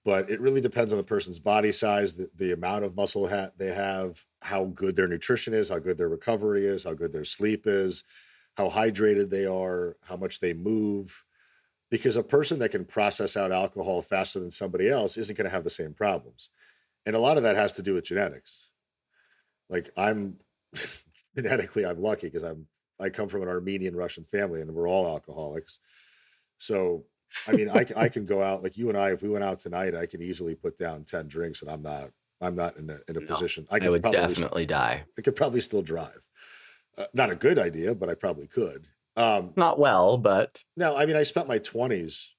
But it really depends on the person's body size, the amount of muscle they have, how good their nutrition is, how good their recovery is, how good their sleep is, how hydrated they are, how much they move. Because a person that can process out alcohol faster than somebody else isn't going to have the same problems. And a lot of that has to do with genetics. Like I'm genetically, I'm lucky because I come from an Armenian Russian family and we're all alcoholics. So, I mean, I can go out like you and I, if we went out tonight, I can easily put down 10 drinks and I'm not in a No. position. I I could would probably, definitely die. I could probably still drive. Not a good idea, but I probably could. Not well, but Now, I mean, I spent my 20s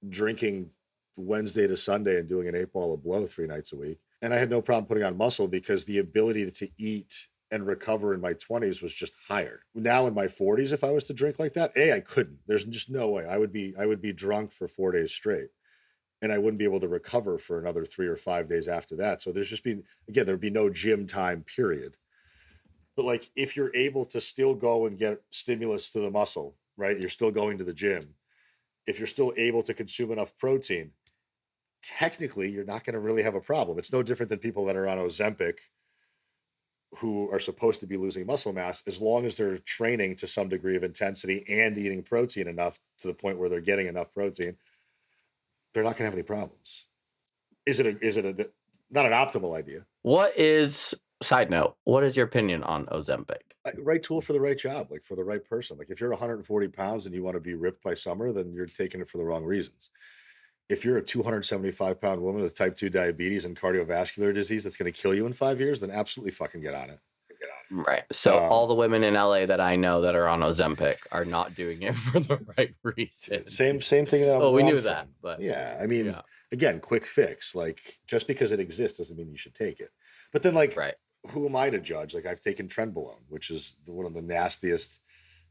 drinking Wednesday to Sunday and doing an 8 ball of blow 3 nights a week. And I had no problem putting on muscle because the ability to eat and recover in my 20s was just higher. Now in my 40s, if I was to drink like that, I couldn't. There's just no way. I would be drunk for 4 days straight. And I wouldn't be able to recover for another 3 or 5 days after that. So there's just been again, there'd be no gym time, period. But like if you're able to still go and get stimulus to the muscle, right? You're still going to the gym. If you're still able to consume enough protein, technically you're not going to really have a problem. It's no different than people that are on Ozempic who are supposed to be losing muscle mass as long as they're training to some degree of intensity and eating protein enough to the point where they're getting enough protein, they're not going to have any problems. Is it not an optimal idea? what is side note, what is your opinion on Ozempic? Right tool for the right job, like for the right person. Like if you're 140 pounds and you want to be ripped by summer, then you're taking it for the wrong reasons. If you're a 275-pound woman with type 2 diabetes and cardiovascular disease that's going to kill you in 5 years, then absolutely fucking get on it. Right. So all Um, the women in LA that I know that are on Ozempic are not doing it for the right same reasons. same thing that Well, we where I'm knew that, from. but Yeah, I mean, yeah. again, quick fix. Like just because it exists doesn't mean you should take it. But then, like, Right. who am I to judge? Like, I've taken trenbolone, which is one of the nastiest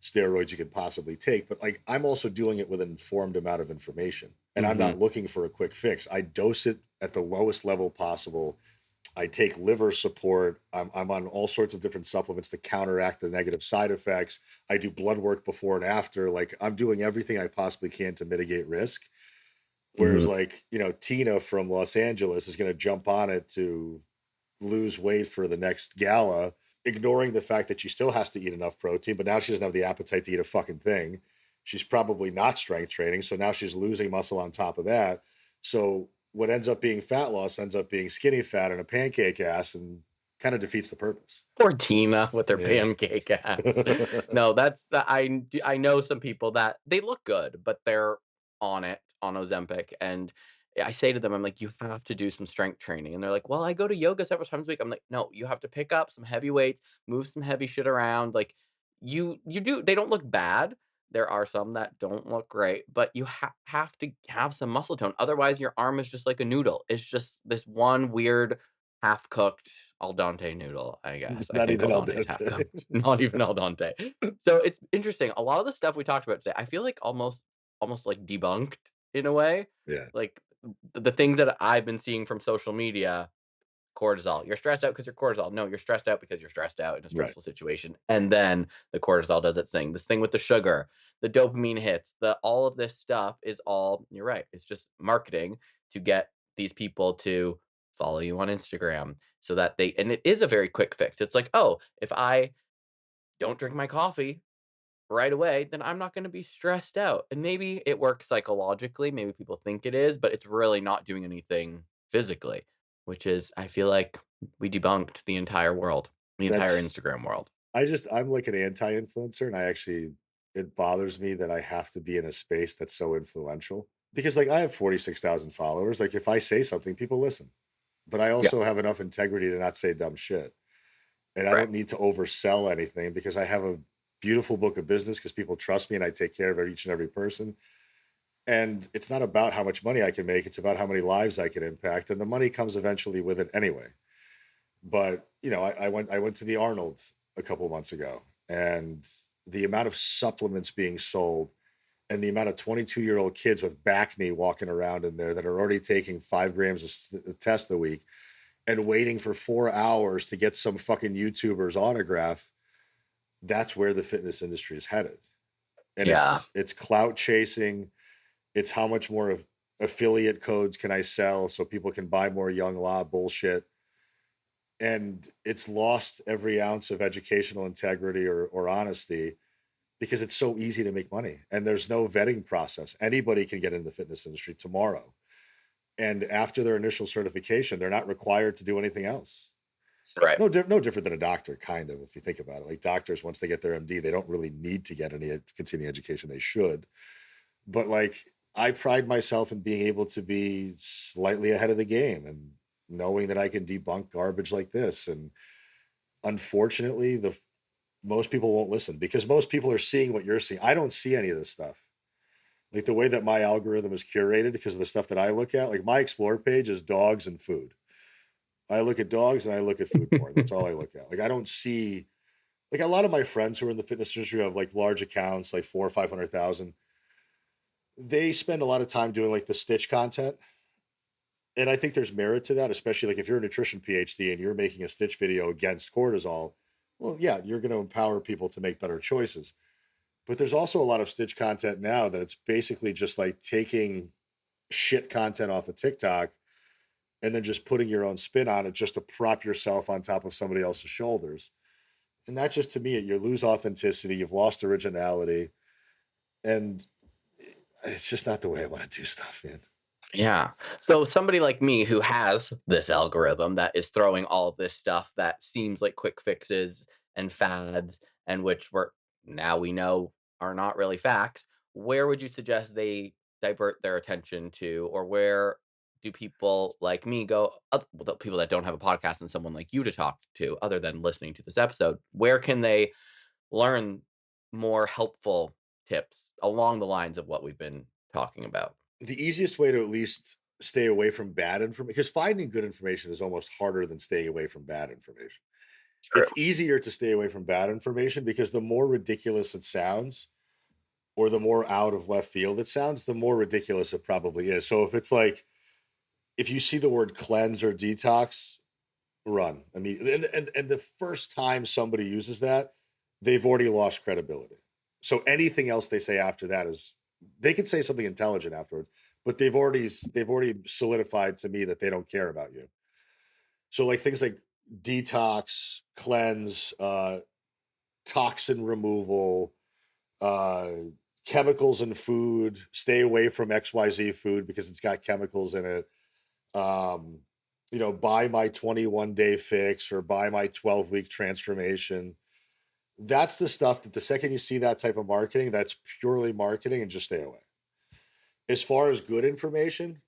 steroids you could possibly take. But like, I'm also doing it with an informed amount of information, and I'm Mhm. not looking for a quick fix. I dose it at the lowest level possible. I take liver support. I'm on all sorts of different supplements to counteract the negative side effects. I do blood work before and after. Like I'm doing everything I possibly can to mitigate risk. Whereas, Mhm. like, Tina from Los Angeles is going to jump on it to lose weight for the next gala, ignoring the fact that she still has to eat enough protein, but now she doesn't have the appetite to eat a fucking thing. She's probably not strength training. So now she's losing muscle on top of that. So what ends up being fat loss ends up being skinny fat and a pancake ass and kind of defeats the purpose. Poor Tina with her Yeah. pancake ass. No, that's the I know some people that they look good, but they're on it, on Ozempic, and I say to them, I'm like, "You have to do some strength training," and they're like, "Well, I go to yoga several times a week." I'm like, "No, you have to pick up some heavy weights, move some heavy shit around." Like, you do they don't look bad. There are some that don't look great, but you have to have some muscle tone. Otherwise, your arm is just like a noodle. It's just this one weird half-cooked al dente noodle, I guess. I Not think even al al dente is dente. half-cooked, not even al dente. So it's interesting. A lot of the stuff we talked about today, I feel like almost like debunked in a way. Yeah. Like the things that I've been seeing from social media, cortisol. You're stressed out because you're cortisol. No, you're stressed out because you're stressed out in a Right. stressful situation. And then the cortisol does its thing. This thing with the sugar, the dopamine hits, the all of this stuff is all, you're right. It's just marketing to get these people to follow you on Instagram so that they, and it is a very quick fix. It's like, oh, if I don't drink my coffee right away, then I'm not going to be stressed out. And maybe it works psychologically. Maybe people think it is, but it's really not doing anything physically, which is, I feel like we debunked the entire world, the entire That's Instagram world. I'm like an anti-influencer, and I actually it bothers me that I have to be in a space that's so influential because like I have 46,000 followers. Like if I say something, people listen. But I Yeah. also have enough integrity to not say dumb shit. And I Right. don't need to oversell anything because I have a beautiful book of business because people trust me and I take care of each and every person. And it's not about how much money I can make, it's about how many lives I can impact. And the money comes eventually with it anyway. But I went to the Arnold a couple of months ago, and the amount of supplements being sold and the amount of 22-year-old kids with back knee walking around in there that are already taking 5 grams of test a week and waiting for 4 hours to get some fucking YouTuber's autograph. That's where the fitness industry is headed. And Yeah. it's clout chasing. It's how much more of affiliate codes can I sell so people can buy more young law bullshit. And it's lost every ounce of educational integrity or honesty because it's so easy to make money and there's no vetting process. Anybody can get into the fitness industry tomorrow. And after their initial certification, they're not required to do anything else. Right. No different than a doctor, kind of, if you think about it. Like doctors, once they get their MD, they don't really need to get any continuing education. They should. But like, I pride myself in being able to be slightly ahead of the game and knowing that I can debunk garbage like this. And unfortunately, the most people won't listen because most people are seeing what you're seeing. I don't see any of this stuff. Like the way that my algorithm is curated because of the stuff that I look at, like my explore page is dogs and food. I look at dogs and I look at food porn. That's all I look at. Like I don't see like a lot of my friends who are in the fitness industry have like large accounts, like 400,000 or 500,000. They spend a lot of time doing like the stitch content. And I think there's merit to that, especially like if you're a nutrition PhD and you're making a stitch video against cortisol. Well, yeah, you're going to empower people to make better choices. But there's also a lot of stitch content now that it's basically just like taking shit content off of TikTok and then just putting your own spin on it just to prop yourself on top of somebody else's shoulders. And that just to me, you lose authenticity, you've lost originality, and it's just not the way I want to do stuff, man. Yeah. So somebody like me who has this algorithm that is throwing all of this stuff that seems like quick fixes and fads and which we're now we know are not really facts, where would you suggest they divert their attention to, or where do people like me go, well, the people that don't have a podcast and someone like you to talk to other than listening to this episode, where can they learn more helpful tips along the lines of what we've been talking about? The easiest way to at least stay away from bad information, because finding good information is almost harder than staying away from bad information. True. It's easier to stay away from bad information because the more ridiculous it sounds, or the more out of left field it sounds, the more ridiculous it probably is. So if it's like, if you see the word cleanse or detox, run. I mean, and the first time somebody uses that, they've already lost credibility. So anything else they say after that is they could say something intelligent afterwards, but they've already solidified to me that they don't care about you. So like things like detox, cleanse, toxin removal, uh, chemicals in food, stay away from XYZ food because it's got chemicals in it. Um, buy my 21-day fix or buy my 12-week transformation. That's the stuff that the second you see that type of marketing, that's purely marketing and just stay away. As far as good information,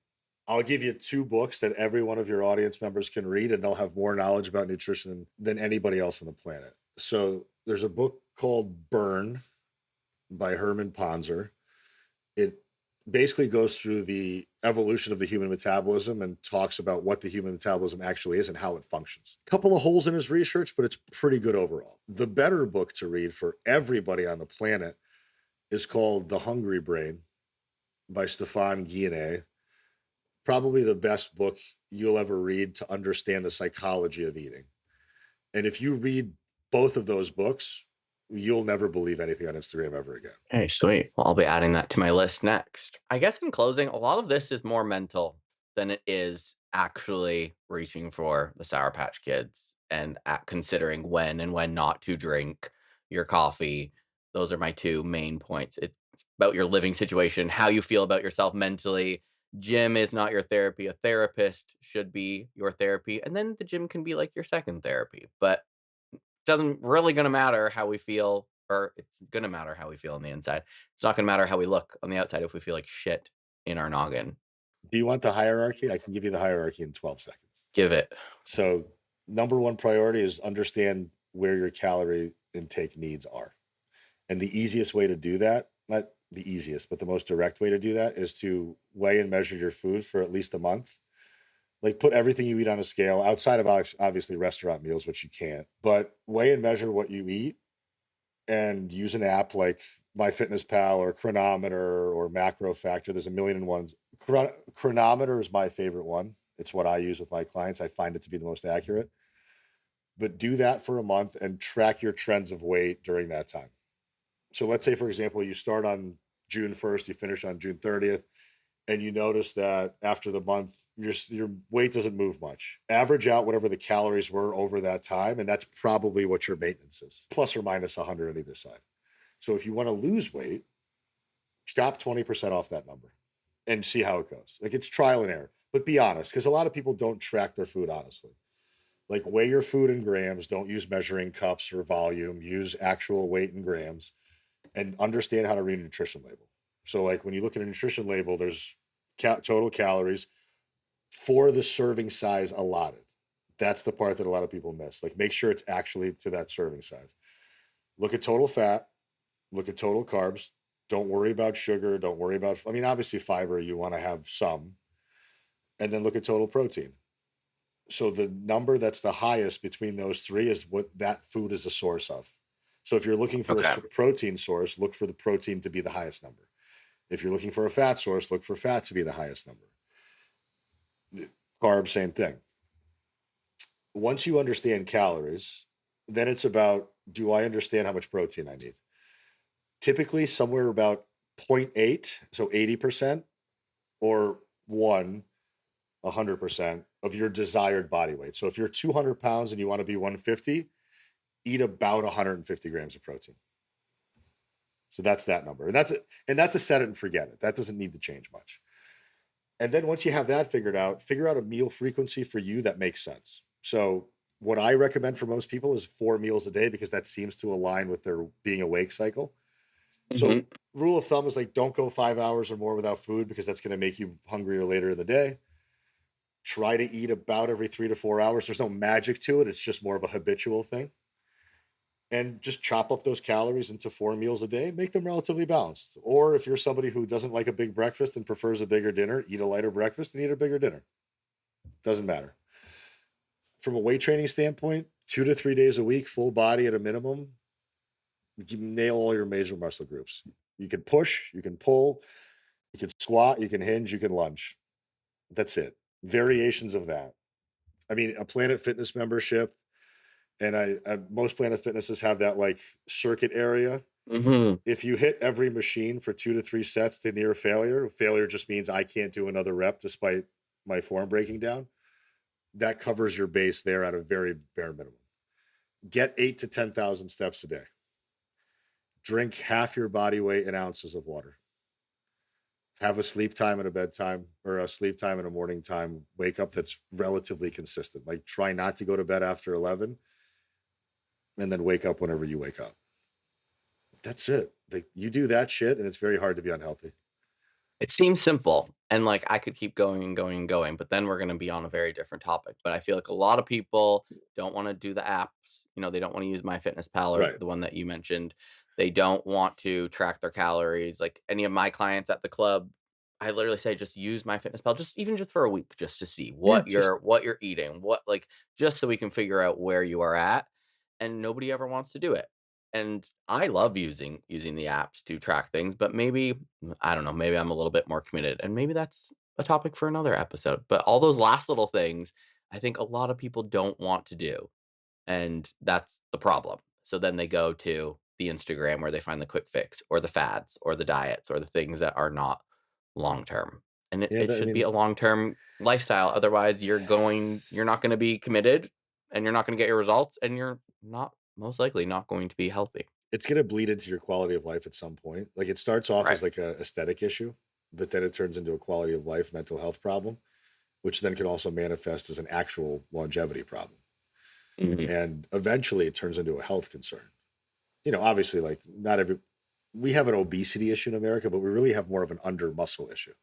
I'll give you 2 books that every one of your audience members can read, and they'll have more knowledge about nutrition than anybody else on the planet. So there's a book called Burn by Herman Ponzer. It basically goes through the evolution of the human metabolism and talks about what the human metabolism actually is and how it functions. Couple of holes in his research, but it's pretty good overall. The better book to read for everybody on the planet is called The Hungry Brain by Stefan Guyenet. probably the best book you'll ever read to understand the psychology of eating. And if you read both of those books, you'll never believe anything on Instagram ever again. Hey, sweet. Well, I'll be adding that to my list next. I guess in closing, a lot of this is more mental than it is actually reaching for the Sour Patch Kids and considering when and when not to drink your coffee. Those are my two main points. It's about your living situation, how you feel about yourself mentally. Gym is not your therapy. A therapist should be your therapy. And then the gym can be like your second therapy. But doesn't really gonna matter how we feel, or it's gonna matter how we feel on the inside. It's not gonna matter how we look on the outside if we feel like shit in our noggin. Do you want the hierarchy? I can give you the hierarchy in 12 seconds. Give it. So, number one priority is understand where your calorie intake needs are. And the easiest way to do that, not the easiest, but the most direct way to do that is to weigh and measure your food for at least a month. Like put everything you eat on a scale outside of obviously restaurant meals, which you can't, but weigh and measure what you eat and use an app like MyFitnessPal or Chronometer or Macro Factor. There's a million and ones. Chronometer is my favorite one. It's what I use with my clients. I find it to be the most accurate. But do that for a month and track your trends of weight during that time. So let's say, for example, you start on June 1st, you finish on June 30th, and you notice that after the month, your weight doesn't move much. Average out whatever the calories were over that time, and that's probably what your maintenance is, plus or minus 100 on either side. So if you want to lose weight, chop 20% off that number and see how it goes. Like it's trial and error, but be honest, because a lot of people don't track their food honestly. Like weigh your food in grams. Don't use measuring cups or volume. Use actual weight in grams and understand how to read a nutrition label. So, like when you look at a nutrition label, there's total calories for the serving size allotted. That's the part that a lot of people miss. Like, make sure it's actually to that serving size. Look at total fat. Look at total carbs. Don't worry about sugar. Don't worry about, I mean, obviously, fiber, you want to have some. And then look at total protein. So, the number that's the highest between those three is what that food is a source of. So, if you're looking for a Okay. protein source, look for the protein to be the highest number. If you're looking for a fat source, look for fat to be the highest number. Carbs, same thing. Once you understand calories, then it's about, do I understand how much protein I need? Typically, somewhere about zero point 0.8, so 80%, or 100% of your desired body weight. So if you're 200 pounds and you want to be 150, eat about 150 grams of protein. So that's that number. And that's a set it and forget it. That doesn't need to change much. And then once you have that figured out, figure out a meal frequency for you that makes sense. So what I recommend for most people is 4 meals a day because that seems to align with their being awake cycle. Hmm. So rule of thumb is like don't go 5 hours or more without food because that's going to make you hungrier later in the day. Try to eat about every 3 to 4 hours. There's no magic to it. It's just more of a habitual thing. And just chop up those calories into 4 meals a day, make them relatively balanced. Or if you're somebody who doesn't like a big breakfast and prefers a bigger dinner, eat a lighter breakfast and eat a bigger dinner. Doesn't matter. From a weight training standpoint, 2 to 3 days a week, full body at a minimum, you nail all your major muscle groups. You can push, you can pull, you can squat, you can hinge, you can lunge. That's it. Variations of that. I mean, a Planet Fitness membership, and most Planet Fitnesses have that like circuit area. Hmm. If you hit every machine for 2 to 3 sets to near failure, failure just means I can't do another rep despite my form breaking down. That covers your base there at a very bare minimum. Get 8 to 10,000 steps a day. Drink half your body weight in ounces of water. Have a sleep time and a bedtime, or a sleep time and a morning time wake up that's relatively consistent. Like try not to go to bed after 11 and then wake up whenever you wake up. That's it. Like you do that shit and it's very hard to be unhealthy. It seems simple, and like I could keep going and going and going, but then we're going to be on a very different topic. But I feel like a lot of people don't want to do the apps. They don't want to use MyFitnessPal or Right. the one that you mentioned. They don't want to track their calories. Like any of my clients at the club, I literally say just use MyFitnessPal, just even just for a week, just to see Yeah. what Just you're eating, what like just so we can figure out where you are at. And nobody ever wants to do it. And I love using the apps to track things, but maybe I don't know, maybe I'm a little bit more committed, and maybe a topic for another episode. But all those last little things, I think a lot of people don't want to do. And that's the problem. So then they go to the Instagram where they find the quick fix or the fads or the diets or the things that are not long term. And Yeah, it I should be mean, a long term lifestyle. Otherwise, you're not going to be committed and you're not going to get your results and you're not most likely not going to be healthy. it's gonna bleed into your quality of life at some point. Like, it starts off as Right. like a aesthetic issue, but then it turns into a quality of life mental health problem, which then can also manifest as an actual longevity problem. Mhm. And eventually it turns into a health concern. Obviously, like, not every we have an obesity issue in America, but we really have more of an under muscle issue.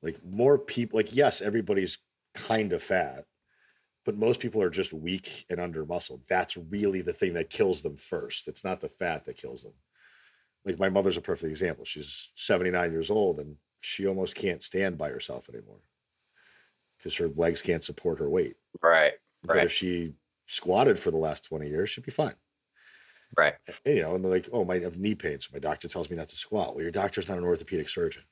Like, more people, like, yes, everybody's kind of fat, but most people are just weak and under muscle. That's really the thing that kills them first. It's not the fat that kills them. Like, my mother's a perfect example. She's 79 years old and she almost can't stand by herself anymore because her legs can't support her weight. Right. But Right. if she squatted for the last 20 years, she'd be fine. Right. And they're like, oh, I might have knee pain. So my doctor tells me not to squat. Well, your doctor's not an orthopedic surgeon.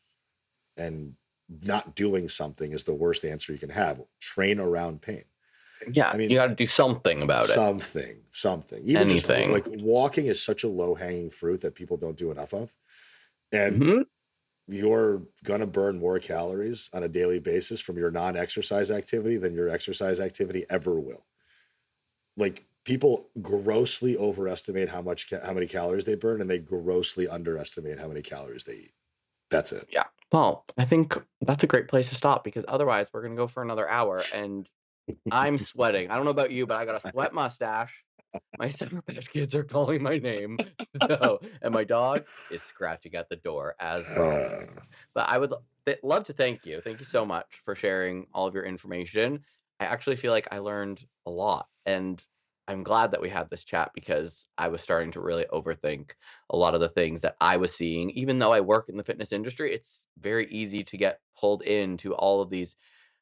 And not doing something is the worst answer you can have. Train around pain. Yeah. I You mean, got to do something about it. something. Even just Anything. like walking is such a low hanging fruit that people don't do enough of. And Hmm. you're going to burn more calories on a daily basis from your non exercise activity than your exercise activity ever will. Like, people grossly overestimate how many calories they burn, and they grossly underestimate how many calories they eat. That's it. Yeah. Well, I think that's a great place to stop because otherwise we're going to go for another hour and I'm sweating. I don't know about you, but I got a sweat mustache. My Sour Patch Kids are calling my name. So, and my dog is scratching at the door as Uh, promised. But I would love to thank you. Thank you so much for sharing all of your information. I actually feel like I learned a lot. And I'm glad that we had this chat because I was starting to really overthink a lot of the things that I was seeing. Even though I work in the fitness industry, it's very easy to get pulled into all of these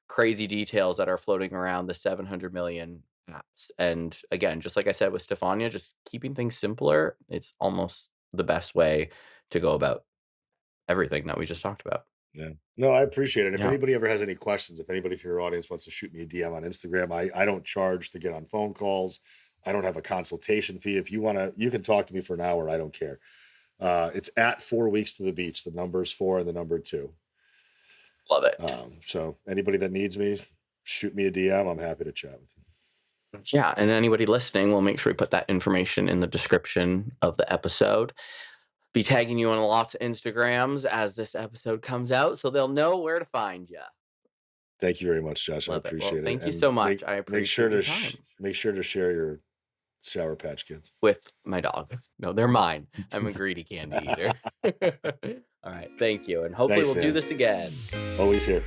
crazy details that are floating around the 700 million apps. And again, just like I said with Stefania, just keeping things simpler, it's almost the best way to go about everything that we just talked about. yeah. No, I appreciate it. If Yeah. anybody ever has any questions, if anybody from your audience wants to shoot me a DM on Instagram, I don't charge to get on phone calls. I don't have a consultation fee. If you want to, you can talk to me for an hour. I don't care. It's at 4 weeks to the beach. The number's 4 and the number 2. Love it. So anybody that needs me, shoot me a DM. I'm happy to chat with you. Yeah. And anybody listening, we'll make sure we put that information in the description of the episode. Be tagging you on lots of Instagrams as this episode comes out so they'll know where to find you. Thank you very much, Josh. I Love it. Well, appreciate it. thank you And so much. I appreciate your time. make sure to share your Sour Patch Kids. With my dog. No, they're mine. I'm a greedy candy eater. All right. Thank you. And hopefully Thanks, we'll do man. this again. Always here.